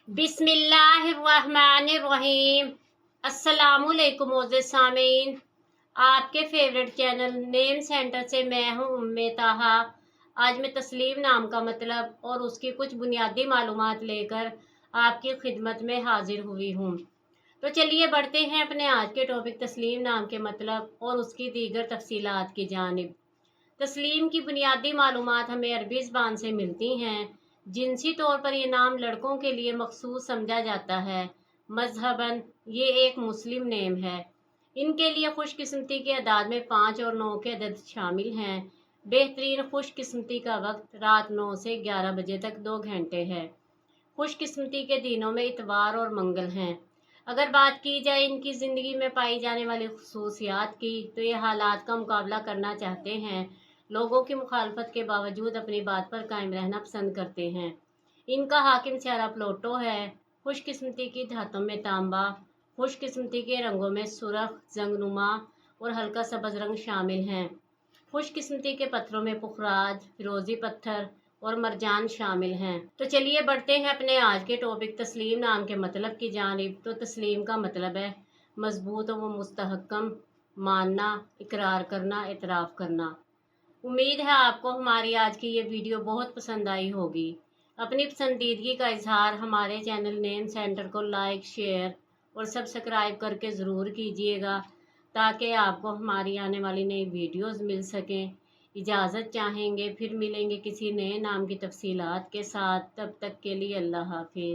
बिस्मिल्लाहिर्रहमानिर्रहीम। अस्सलामुअलैकुम मोअज़्ज़िज़ सामीन, आपके फेवरेट चैनल नेम सेंटर से मैं हूँ उम्मे ताहा। आज मैं तस्लीम नाम का मतलब और उसकी कुछ बुनियादी मालूमात लेकर आपकी खिदमत में हाजिर हुई हूँ। तो चलिए बढ़ते हैं अपने आज के टॉपिक तस्लीम नाम के मतलब और उसकी दीगर तफसीलात की जानिब। तस्लीम की बुनियादी मालूमात हमें अरबी ज़बान से मिलती हैं। जिनसी तौर पर यह नाम लड़कों के लिए मखसूस समझा जाता है। मजहबन ये एक मुस्लिम नेम है। इनके लिए खुशकिस्मती के अदाद में 5 और 9 के अदद शामिल हैं। बेहतरीन खुशकिस्मती का वक्त रात 9 से 11 बजे तक 2 घंटे है। खुशकिस्मती के दिनों में इतवार और मंगल हैं। अगर बात की जाए इनकी ज़िंदगी में पाई जाने वाली खसूसियात की, तो ये हालात का मुकाबला करना चाहते हैं। लोगों की मुखालफत के बावजूद अपनी बात पर कायम रहना पसंद करते हैं। इनका हाकिम सियारा प्लोटो है। खुशकिस्मती की धातों में तांबा, खुशकिस्मती के रंगों में सुर्ख, जंगनुमा और हल्का सब्ज रंग शामिल हैं। खुशकिस्मती के पत्थरों में पुखराज, फिरोजी पत्थर और मरजान शामिल हैं। तो चलिए बढ़ते हैं अपने आज के टॉपिक तस्लीम नाम के मतलब की जानिब। तो तस्लीम का मतलब है मजबूत व मुस्तहकम, मानना, इकरार करना, एतराफ़ करना। उम्मीद है आपको हमारी आज की ये वीडियो बहुत पसंद आई होगी। अपनी पसंदीदगी का इजहार हमारे चैनल नेम सेंटर को लाइक, शेयर और सब्सक्राइब करके ज़रूर कीजिएगा, ताकि आपको हमारी आने वाली नई वीडियोस मिल सकें। इजाज़त चाहेंगे, फिर मिलेंगे किसी नए नाम की तफसीलात के साथ। तब तक के लिए अल्लाह हाफिज़।